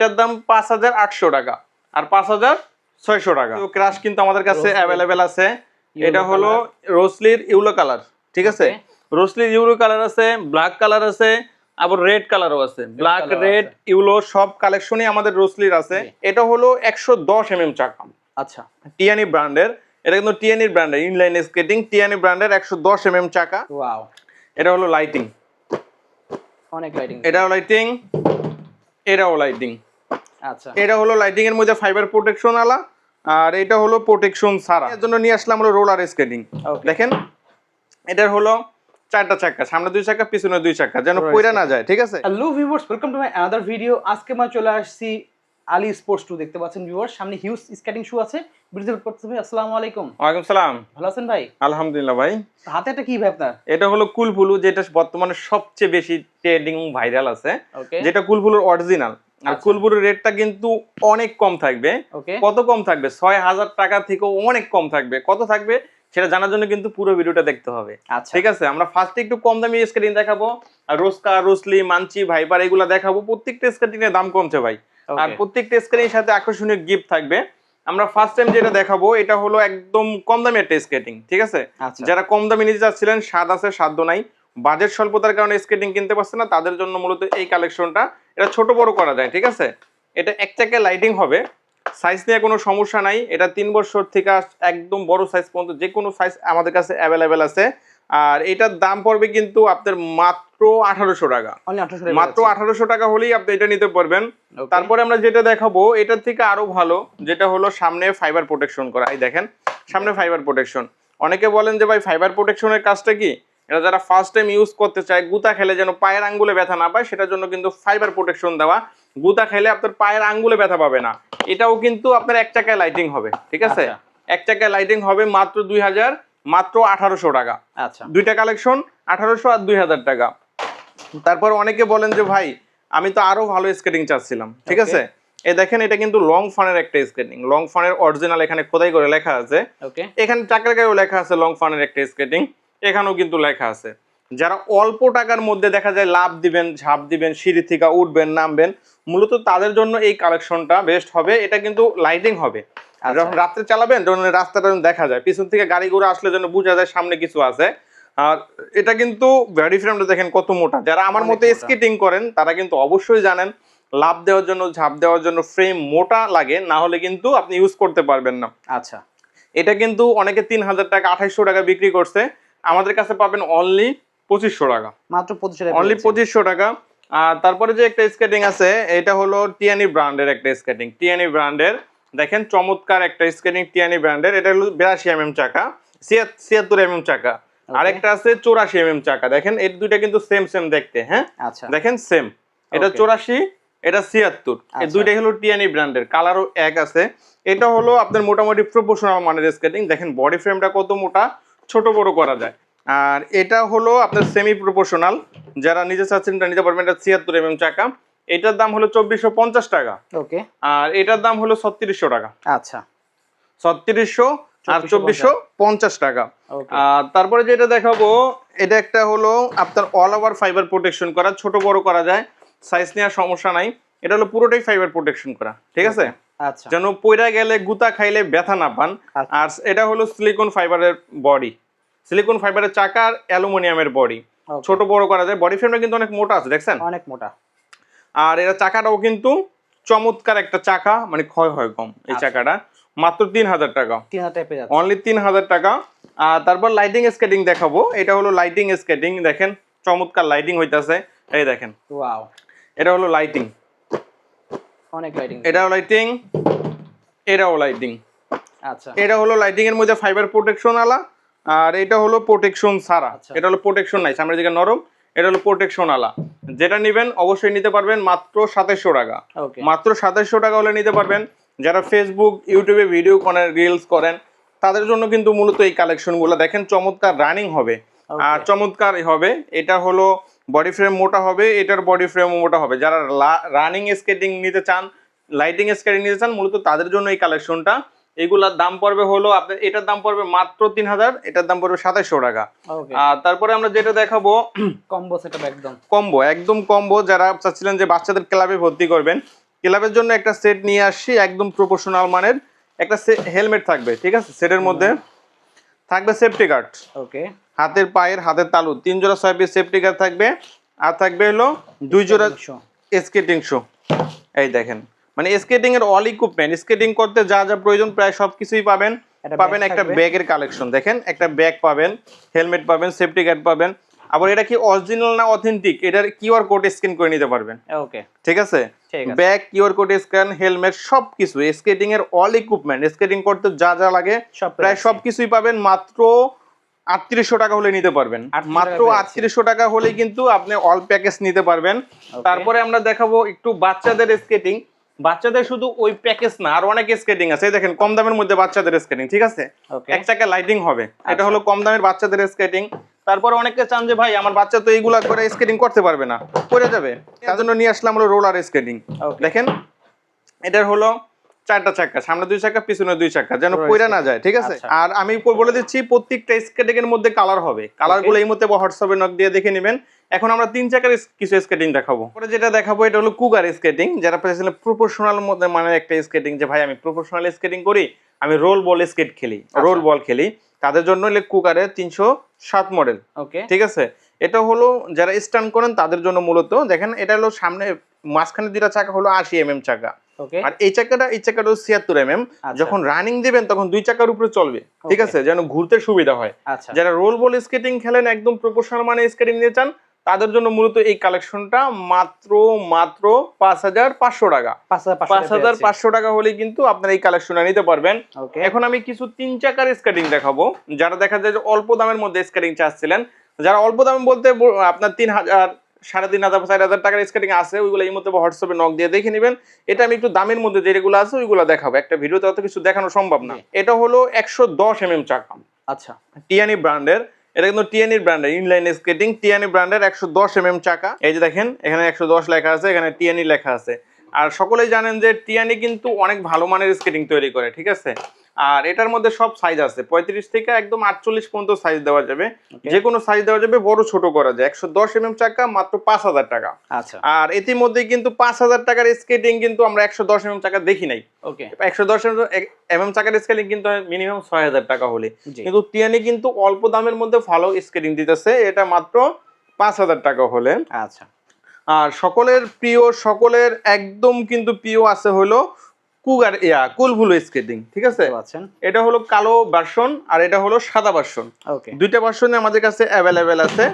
এটার দাম 5800 টাকা আর 5600 টাকা। তো ক্রাশ কিন্তু আমাদের কাছে অ্যাভেলেবেল আছে। এটা হলো রোসলির ইউলো কালার, ঠিক আছে? রোসলির ইউলো কালার আছে, ব্ল্যাক কালার আছে, আবার রেড কালারও আছে। ব্ল্যাক, রেড, ইউলো সব কালেকশনই আমাদের রোসলির আছে। এটা হলো 110 mm চাকা। আচ্ছা, টিয়ানি ব্র্যান্ডের, এটা কিন্তু টিয়ানি ব্র্যান্ডের ইনলাইন স্কেটিং, টিয়ানি ব্র্যান্ডের 110 mm চাকা। ওয়াও, এটা হলো লাইটিং, অনেক লাইটিং। এটাও লাইটিং, এটাও লাইটিং। আচ্ছা, এটা হলো লাইটিং এর মধ্যে ফাইবার প্রোটেকশন আলা, আর এটা হলো প্রোটেকশন ছাড়া। এর জন্য নিয়ে আসলাম হলো রোলার স্কেটিং। দেখেন এটার হলো 4টা চাকা, সামনে 2 চাকা, পিছনে 2 চাকা, যেন পয়রা না যায়, ঠিক আছে? Hello viewers, welcome to my another video. আজকে আমরা চলে আসছি আলী স্পোর্টস 2। দেখতে পাচ্ছেন ভিউয়ার্স, সামনে হিউজ স্কেটিং শু আছে। ভিডিও করতে ভাই, আসসালামু আলাইকুম। ওয়ালাইকুম সালাম। ভালো আছেন ভাই? আলহামদুলিল্লাহ ভাই। হাতে এটা কি ভাই আপনার? এটা হলো কুলফুলু, যেটা বর্তমানে সবচেয়ে বেশি ট্রেন্ডিং ভাইরাল আছে, যেটা কুলফুলুর অরিজিনাল। আর কুলফুলুর রেটটা কিন্তু অনেক কম থাকবে। কত কম থাকবে? 6000 টাকা থেকেও অনেক কম থাকবে। কত থাকবে সেটা জানার জন্য কিন্তু পুরো ভিডিওটা দেখতে হবে, ঠিক আছে? আমরা ফার্স্টে একটু কম দামি স্কেটিং দেখাবো, আর রোস্কা, রোসলি, মানচি, ভাইপার এগুলা দেখাবো। প্রত্যেকটা স্কেটিং এর দাম কমছে ভাই, আর প্রত্যেকটা স্কেটিং এর সাথে আকর্ষণীয় গিফট থাকবে। আমরা ফার্স্ট টাইম যেটা দেখাবো এটা হলো একদম কম দামি একটা স্কেটিং, ঠিক আছে? যারা কম দামি নিতে চাচ্ছিলেন, স্বাদ আছে সাধ্য নাই, বাজেট স্বল্পতার কারণে স্কেটিং কিনতে পারছে না, তাদের জন্য মূলত এই কালেকশনটা। এটা ছোট বড় করা যায়, ঠিক আছে? এটা এক চাকায় লাইটিং হবে, সাইজ নিয়ে কোনো সমস্যা নাই। এটা 3 বছর থেকে একদম বড় সাইজ পর্যন্ত যে কোনো সাইজ আমাদের কাছে অ্যাভেলেবেল আছে। আর এটার দাম পড়বে কিন্তু আপনার মাত্র 1800 টাকা। মাত্র 1800 টাকা হলেই আপনি এটা নিতে পারবেন। তারপরে আমরা যেটা দেখাবো এটার থেকে আরো ভালো, যেটা হলো সামনে ফাইবার প্রোটেকশন করা। এই দেখেন সামনে ফাইবার প্রোটেকশন। অনেকে বলেন যে ভাই ফাইবার প্রোটেকশনের কাজটা কি? এটা যারা ফার্স্ট টাইম ইউজ করতে চায়, গুতা খেলে যেন পায়ের আঙ্গুলে ব্যথা না পায়, সেটার জন্য কিন্তু ফাইবার প্রোটেকশন দেওয়া। গুতা খেলে আপনার পায়ের আঙ্গুলে ব্যথা পাবে না। এটাও কিন্তু আপনার এক চাকায় লাইটিং হবে, ঠিক আছে? এক চাকায় লাইটিং হবে মাত্র 2000, মাত্র 1800 টাকা। আচ্ছা, দুইটা কালেকশন 1800 আর 2000 টাকা। তারপর অনেকে বলেন যে ভাই আমি তো আরো ভালো স্কেটিং চাচ্ছিলাম, ঠিক আছে? এই দেখেন এটা কিন্তু লং ফানের একটা স্কেটিং, লং ফানের অরিজিনাল এখানে খোদাই করে লেখা আছে। এখানে চাকার গায়েও লেখা আছে লং ফানের একটা স্কেটিং, এখানেও কিন্তু লেখা আছে। যারা অল্প টাকার মধ্যে দেখা যায় লাভ দিবেন, ঝাঁপ দিবেন, সিঁড়ি থেকে উঠবেন, নামবেন, মূলত তাদের জন্য এই কালেকশনটা বেস্ট হবে। এটা কিন্তু লাইটিং হবে, আর যখন রাত্রে চালাবেন যখন রাস্তাটা দেখা যায়, পিছন থেকে গাড়ি ঘোড়া আসলে যেন বোঝা যায় সামনে কিছু আছে। আর এটা কিন্তু বডি ফ্রেমটা দেখেন কত মোটা। যারা আমার মতো স্কেটিং করেন তারা কিন্তু অবশ্যই জানেন লাভ দেওয়ার জন্য, ঝাঁপ দেওয়ার জন্য ফ্রেম মোটা লাগে, না হলে কিন্তু আপনি ইউজ করতে পারবেন না। আচ্ছা, এটা কিন্তু অনেকে 3000 টাকা, 2800 টাকা বিক্রি করছে, আমাদের কাছে পাবেন অনলি 2500 টাকা, মাত্র 2500 টাকা, অনলি 2500 টাকা। আর তারপরে যে একটা স্কেটিং আছে এটা হলো টিয়ানি ব্র্যান্ডের একটা স্কেটিং, টিয়ানি ব্র্যান্ডের। দেখেন চমৎকার একটা স্কেটিং টিয়ানি ব্র্যান্ডের। এটা হলো 82 mm চাকা, 76 mm চাকা। আরেকটা আছে 84 mm চাকা। দেখেন এই দুইটা কিন্তু সেম সেম দেখতে, হ্যাঁ? আচ্ছা, দেখেন সেম, এটা 84, এটা 76। এই দুইটাই হলো টিয়ানি ব্র্যান্ডের, কালারও এক আছে। এটা হলো আপনার মোটামুটি প্রপোর্শনাল মানের স্কেটিং। দেখেন বডি ফ্রেমটা কত মোটা, ছোট বড় করা যায়। আর এটা হলো আপনার সেমি প্রপোর্শনাল, যারা নিতে চাচ্ছেন এটা নিতে পারবেন। এটা 76 mm চাকা, এটার দাম হলো 2450 টাকা। ওকে, আর এটার দাম হলো 3600 টাকা। আচ্ছা, 3600 আর 2450 টাকা। আর তারপরে যেটা দেখাবো এটা একটা হলো আপনার অল ওভার ফাইবার প্রোটেকশন করা, ছোট বড় করা যায়, সাইজ নেওয়ার সমস্যা নাই। এটা হলো পুরোটাই ফাইবার প্রোটেকশন করা, ঠিক আছে? আচ্ছা, যেন পয়রা গেলে গুতা খাইলে ব্যথা না পান। আর এটা হলো সিলিকন ফাইবারের বডি, সিলিকন ফাইবারের চাকা আর অ্যালুমিনিয়ামের বডি, ছোট বড় করা যায়। বডি ফ্রেমটা কিন্তু অনেক মোটা আছে, দেখছেন অনেক মোটা। আর এটা চাকাটাও কিন্তু চমৎকার একটা চাকা, মানে ক্ষয় হয় কম এই চাকাটা। মাত্র 3000 টাকা, অনলি 3000 টাকা। আর তারপর লাইটিং স্কেটিং দেখাবো। এটা হলো লাইটিং স্কেটিং, দেখেন চমৎকার লাইটিং হইতাছে। এই দেখেন, ওয়াও, এটা হলো লাইটিং, অনেক লাইটিং। এটাও লাইটিং, এটাও লাইটিং। আচ্ছা, এটা হলো লাইটিং এর মধ্যে ফাইবার প্রোটেকশন আলা, আর এটা হলো প্রোটেকশন ছাড়া। এটা হলো প্রোটেকশন নাই, সামনের দিকে নরম, এটা হলো প্রোটেকশন আলা। যেটা নেবেন অবশ্যই নিতে পারবেন মাত্র 2700 টাকা। মাত্র 2700 টাকা হলে নিতে পারবেন। যারা ফেসবুক, ইউটিউবে ভিডিও করেন, রিলস করেন, তাদের জন্য কিন্তু মূলত এই কালেকশনগুলো। দেখেন চমৎকার রানিং হবে, আর চমৎকার হবে। এটা হলো বডি ফ্রেম মোটা হবে, এটার বডি ফ্রেম মোটা হবে। যারা রানিং স্কেটিং নিতে চান, লাইটিং স্কেটিং নিতে চান, মূলত তাদের জন্য এই কালেকশনটা। এগুলার দাম পড়বে হলো আপনার, এটার দাম পড়বে মাত্র 3000, এটার দাম পড়বে 2700 টাকা। আর তারপরে আমরা যেটা দেখাবো কম্বো সেটআপ, একদম কম্বো, একদম কম্বো। যারা চাচ্ছিলেন যে বাচ্চাদের ক্লাবে ভর্তি করবেন, ক্লাবের জন্য একটা সেট নিয়ে আসছি একদম প্রফেশনাল মানের। একটা হেলমেট থাকবে, ঠিক আছে? সেটের মধ্যে থাকবে সেফটি গার্ড, ওকে, হাতের পায়ের হাতের তালু 3 জোড়া 6 পিস সেফটি গার্ড থাকবে। আর থাকবে হলো 2 জোড়া স্কেটিং শু। এই দেখেন, মানে স্কেটিং এর অল ইকুইপমেন্ট, স্কেটিং করতে যা যা প্রয়োজন প্রায় সবকিছুই পাবেন। পাবেন একটা ব্যাগের কালেকশন, দেখেন একটা ব্যাগ পাবেন, হেলমেট পাবেন, সেফটি গার্ড পাবেন। আবার এটা কি অরিজিনাল না অথেন্টিক, এটার কিউআর কোড স্ক্যান করে নিতে পারবেন। ওকে, ঠিক আছে? Bag, QR code scan, helmet, সবকিছু স্কেটিং এর অল ইকুইপমেন্ট, স্কেটিং করতে যা যা লাগে প্রায় সবকিছুই পাবেন মাত্র 3800 টাকা হলে নিতে পারবেন। মাত্র 3800 টাকা হলেই কিন্তু আপনি অল প্যাকেজ নিতে পারবেন। তারপরে আমরা দেখাবো একটু বাচ্চাদের স্কেটিং। বাচ্চাদের শুধু ওই প্যাকেজ না, আর অনেক স্কেটিং আছে। এই দেখেন কম দামের মধ্যে বাচ্চাদের স্কেটিং, ঠিক আছে? এক চাকা লাইটিং হবে, এটা হলো কম দামের বাচ্চাদের স্কেটিং। তারপরে অনেকে চান যে ভাই আমার বাচ্চা তো এইগুলা করে স্কেটিং করতে পারবে না, পড়ে যাবে, তার জন্য নিয়ে আসলাম হলো রোলার স্কেটিং। দেখেন এটার হলো 4টা চাকা, সামনে 2 চাকা পিছনে 2 চাকা, যেন পড়ে না যায়, ঠিক আছে? আর আমি বলে দিচ্ছি প্রত্যেকটা স্কেটিং এর মধ্যে কালার হবে, কালারগুলো এই মুহূর্তে হোয়াটসঅ্যাপে নক দিয়ে দেখে নেবেন। এখন আমরা 3 চাকার কিছু স্কেটিং দেখাবো। পরে যেটা দেখাবো এটা হলো কুগার স্কেটিং, যারা পেছনে প্রফেশনাল মধ্যে মানে একটা স্কেটিং, যে ভাই আমি প্রফেশনাল স্কেটিং করি, আমি রোল বল স্কেট খেলি, রোল বল খেলি, তাদের জন্য হলো কুগারের 307 মডেল। ওকে, ঠিক আছে? এটা হলো যারা স্টান্ট করেন তাদের জন্য মূলত। দেখেন এটা হলো সামনে মাঝখানে 2টা চাকা হলো 80 mm চাকা, আর এই চাকাটা 76 mm। যখন রানিং দিবেন তখন 2 চাকার উপরে চলবে, ঠিক আছে? যেন ঘুরতে সুবিধা হয়। যারা রোল বল স্কেটিং খেলেন, একদম প্রফেশনাল মানে স্কেটিং নিতে চান, তাদের জন্য মূলত এই কালেকশনটা মাত্র 5500 টাকা। 5500 টাকা হলে কিন্তু আপনারা এই কালেকশনটা নিতে পারবেন। এখন আমি কিছু 3 চাকার স্কেটিং দেখাবো, যারা দেখা যায় যে অল্প দামের মধ্যে স্কেটিং চাচ্ছিলেন। যারা অল্প দামে বলতে আপনার 3000, 3500, 4000 টাকার স্কেটিং আছে, ওইগুলো এই মধ্যে হোয়াটসঅ্যাপে নক দিয়ে দেখে নেবেন। এটা আমি একটু দামের মধ্যে যেগুলো আছে ওইগুলো দেখাবো, একটা ভিডিওতে অত কিছু দেখানো সম্ভব না। এটা হলো 110 mm চাকা, আচ্ছা, টিয়ানি ব্র্যান্ডের। এটা কিন্তু টিয়ানি ব্র্যান্ডের ইনলাইন স্কেটিং, টিয়ানি ব্র্যান্ডের 110 mm চাকা। এই যে দেখেন এখানে 110 লেখা আছে, এখানে টিয়ানি লেখা আছে। আর সকলেই জানেন যে টিয়ানি কিন্তু অনেক ভালো মানের স্কেটিং তৈরি করে, ঠিক আছে? আর এটার মধ্যে সব সাইজ আছে, 35 থেকে একদম 48 পর্যন্ত সাইজ দেওয়া যাবে, যে কোনো সাইজ দেওয়া যাবে, বড় ছোট করা যায়। 110 mm চাকা মাত্র 5000 টাকা। আচ্ছা, আর ইতিমধ্যে কিন্তু 5000 টাকার স্কেটিং কিন্তু আমরা 110 mm চাকা দেখি নাই। ওকে, 110 mm চাকার স্কেটিং কিন্তু মিনিমাম 6000 টাকা হলে, কিন্তু টিয়ানি কিন্তু অল্প দামের মধ্যে ভালো স্কেটিং দিতেছে, এটা মাত্র 5000 টাকা হলে। আচ্ছা, আর সকলের প্রিয়, সকলের একদম কিন্তু প্রিয় আছে হলো কুগার কুলভুলো স্কেটিং, ঠিক আছে? এটা হলো কালো ভার্সন আর এটা হলো সাদা ভার্সন। ওকে, দুইটা ভার্সনে আমাদের কাছে অ্যাভেলেবেল আছে।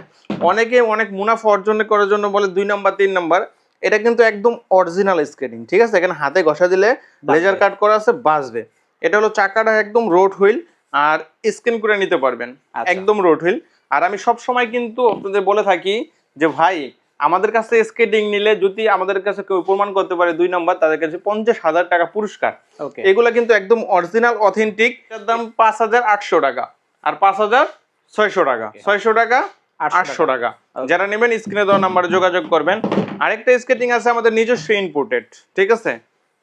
অনেকে অনেক মুনাফা অর্জন করার জন্য বলে 2 নাম্বার 3 নাম্বার, এটা কিন্তু একদম অরিজিনাল স্কেটিং, ঠিক আছে? এখানে হাতে ঘষা দিলে লেজার কাট করা আছে, বাজবে। এটা হলো চাকাটা একদম রোড হুইল, আর স্ক্যান করে নিতে পারবেন, একদম রোড হুইল। আর আমি সব সময় কিন্তু আপনাদের বলে থাকি যে ভাই আমাদের কাছে স্কেটিং নিলে যদি আমাদের কাছে কেউ প্রমাণ করতে পারে 2 নাম্বার, তাদের কাছে 50,000 টাকা পুরস্কার। এগুলা কিন্তু একদম অরিজিনাল অথেন্টিক। এর দাম 5800 টাকা আর 5600 টাকা, 600 টাকা, 800 টাকা। যারা নেবেন স্ক্রিনে দেওয়া নাম্বারে যোগাযোগ করবেন। আরেকটা স্কেটিং আছে আমাদের নিজস্ব ইনপুটেড, ঠিক আছে?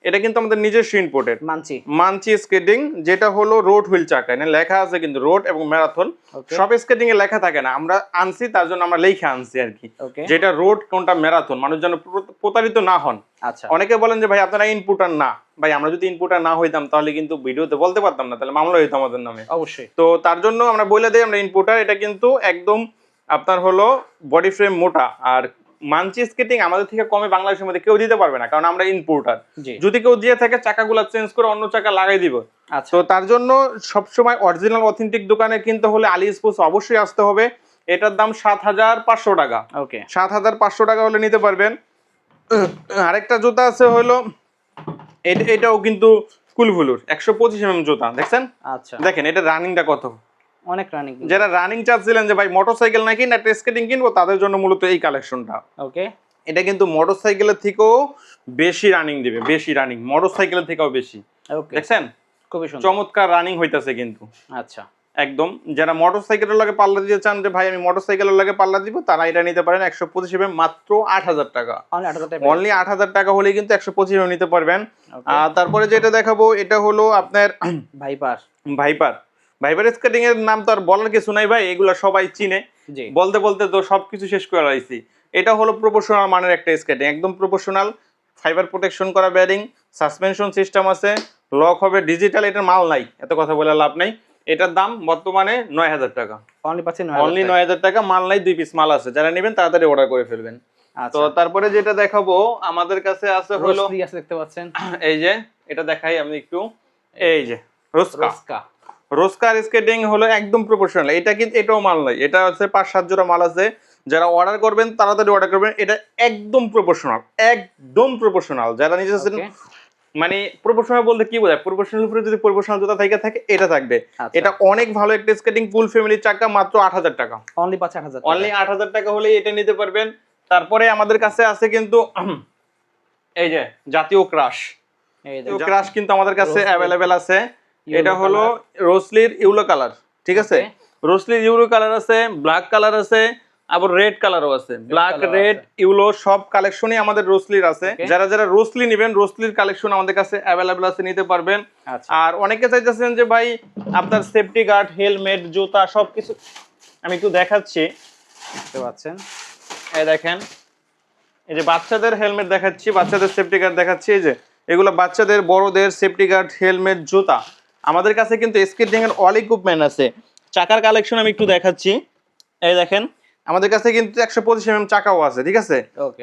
এটা কিন্তু আমাদের নিজস্ব ইনপুটেড মানচি স্কেটিং, যেটা হলো রোড হুইল চাকা। এখানে লেখা আছে কিন্তু রোড এবং ম্যারাথন, সব স্কেটিং এ লেখা থাকে না, আমরা আনছি তার জন্য আমরা লেখা আনছি আর কি, যেটা রোড কোনটা ম্যারাথন, মানুষ যেন প্রতারিত না হন। আচ্ছা, অনেকে বলেন যে ভাই আপনারা ইনপুটার না, ভাই আমরা যদি ইনপুটার না হইতাম তাহলে কিন্তু ভিডিওতে বলতে পারতাম না, তাহলে মামলা হইতো আমাদের নামে। অবশ্যই, তো তার জন্য আমরা বলে দেই আমরা ইনপুটার। এটা কিন্তু একদম আপনার হলো বডি ফ্রেম মোটা, আর মানচি স্কেটিং আমাদের থেকে কমে বাংলাদেশের মধ্যে কেউ দিতে পারবে না, কারণ আমরা ইম্পোর্টার। যদি কেউ দিয়ে থাকে চাকাগুলো চেঞ্জ করে অন্য চাকা লাগাই দিব। তো তার জন্য সবসময় অরিজিনাল অথেন্টিক দোকানে কিনতে হলে আলি স্পোর্টস অবশ্যই আসতে হবে। এটার দাম 7500 টাকা। ওকে, 7500 টাকা হলে নিতে পারবেন। আরেকটা জুতা আছে হলো এটাও কিন্তু কুলভুলুর 125 mm জুতা, দেখছেন? আচ্ছা, দেখেন এটা রানিংটা কত, অনেক রানিং। যারা রানিং চাচ্ছিলেন যে ভাই মোটরসাইকেল নাকি না স্কেটিং কিনবো, তাদের জন্য মূলত এই কালেকশনটা। ওকে, এটা কিন্তু মোটরসাইকেলের থেকেও বেশি রানিং দিবে, বেশি রানিং মোটরসাইকেলের থেকেও বেশি। ওকে, দেখছেন খুবই সুন্দর, চমৎকার রানিং হইতাছে কিন্তু। আচ্ছা, একদম যারা মোটরসাইকেলের লাগে পাল্লা দিতে চান যে ভাই আমি মোটরসাইকেলের লাগে পাল্লা দিব, তারা এটা নিতে পারেন 125 mm মাত্র 8000 টাকা। অনলি 8000 টাকা হলে কিন্তু 125 mm নিতে পারবেন। আর তারপরে যেটা দেখাবো এটা হলো আপনার ভাইপার। ভাইপার স্কেটিং এর নাম তো আর বলার কিছু নাই ভাই, এগুলা সবাই চিনে, বলতে বলতে তো সবকিছু শেষ করে লাইছি। এটা হলো প্রফেশনাল মানের একটা স্কেটিং, একদম প্রফেশনাল ফাইবার প্রোটেকশন করা বেয়ারিং, সাসপেনশন সিস্টেম আছে, লক হবে ডিজিটাল। এটার মাল নাই, এত কথা বলে লাভ নাই। এটার দাম বর্তমানে 9000 টাকা। অনলি পাচ্ছেন অনলি 9000 টাকা। মাল নাই, 2 পিস মাল আছে, যারা নেবেন তাড়াতাড়ি অর্ডার করে ফেলবেন। তো তারপরে যেটা দেখাবো আমাদের কাছে আছে হলো রোস্ট্রি আছে দেখতে পাচ্ছেন, এই যে এটা দেখাই আমি একটু, এই যে রোস্কা। রোস্কার স্কেটিং হলো একদম প্রপোর্শনাল। এটা কিন্তু এটাও মাল নাই, এটা হচ্ছে 5-7 জোড়া মাল আছে, যারা অর্ডার করবেন তাড়াতাড়ি অর্ডার করবেন। এটা একদম প্রপোর্শনাল, একদম প্রপোর্শনাল। যারা নিজেছেন মানে প্রপোর্শনাল বলতে কি বোঝায়, প্রপোর্শনাল উপরে যদি প্রপোর্শনাল জুতা থাকে এটা থাকবে। এটা অনেক ভালো একটা স্কেটিং ফুল ফ্যামিলি চাকা, মাত্র 8000 টাকা। অনলি 8000 টাকা। অনলি 8000 টাকা হলে এটা নিতে পারবেন। তারপরে আমাদের কাছে আছে কিন্তু এই যে জাতীয় ক্রাশ, এই যে ক্রাশ কিন্তু আমাদের কাছে अवेलेबल আছে। এটা হলো রোসলির ইউলো কালার, ঠিক আছে? রোসলির ইউলো কালার আছে, ব্ল্যাক কালার আছে, আবার রেড কালারও আছে। ব্ল্যাক, রেড, ইউলো সব কালেকশনই আমাদের রোসলির আছে। যারা যারা রোসলি নেবেন, রোসলির কালেকশন আমাদের কাছে अवेलेबल আছে, নিতে পারবেন। আর অনেকে চাইতেছেন যে ভাই আপনার সেফটি গার্ড, হেলমেট, জুতা সবকিছু আমি একটু দেখাচ্ছি, দেখতে পাচ্ছেন। এই দেখেন, এই যে বাচ্চাদের হেলমেট দেখাচ্ছি, বাচ্চাদের সেফটি গার্ড দেখাচ্ছি। এই যে এগুলো বাচ্চাদের, বড়দের সেফটি গার্ড, হেলমেট, জুতা। আমাদের কাছে কিন্তু স্কেটিং এর অল ইকুইপমেন্ট আছে। চাকার কালেকশন আমি একটু দেখাচ্ছি, এই দেখেন আমাদের কাছে কিন্তু 125 mm চাকাও আছে, ঠিক আছে?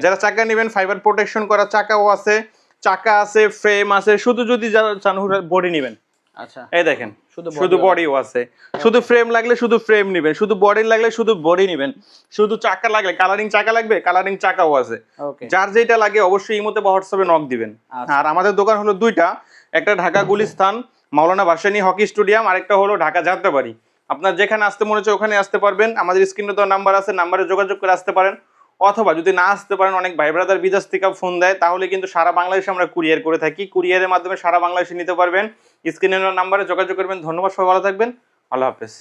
যারা চাকা নেবেন ফাইবার প্রোটেকশন করা চাকাও আছে, চাকা আছে, ফ্রেম আছে। শুধু যদি যারা চান বডি নেবেন, আচ্ছা এই দেখেন শুধু বডিও আছে। শুধু ফ্রেম লাগলে শুধু ফ্রেম নেবেন, শুধু বডি লাগলে শুধু বডি নেবেন, শুধু চাকা লাগলে কালারিং চাকা লাগবে কালারিং চাকাও আছে। যার যেটা লাগে অবশ্যই ইমোতে বা হোয়াটসঅ্যাপে নক দিবেন। আর আমাদের দোকান হলো দুইটা, একটা ঢাকা গুলিস্তান মাওলানা ভাসানী হকি স্টেডিয়াম, আরেকটা হলো ঢাকা যাত্রাবাড়ি। আপনার যেখানে আসতে মনে হচ্ছে ওখানে আসতে পারবেন। আমাদের স্ক্রিনে তো নাম্বার আছে, নাম্বারে যোগাযোগ করে আসতে পারেন। অথবা যদি না আসতে পারেন, অনেক ভাই ব্রাদার বিদেশ থেকে ফোন দেয়, তাহলে কিন্তু সারা বাংলাদেশে আমরা কুরিয়ার করে থাকি। কুরিয়ারের মাধ্যমে সারা বাংলাদেশে নিতে পারবেন। স্ক্রিনের নাম্বারে যোগাযোগ করবেন। ধন্যবাদ, সবাই ভালো থাকবেন। আল্লাহ হাফেজ।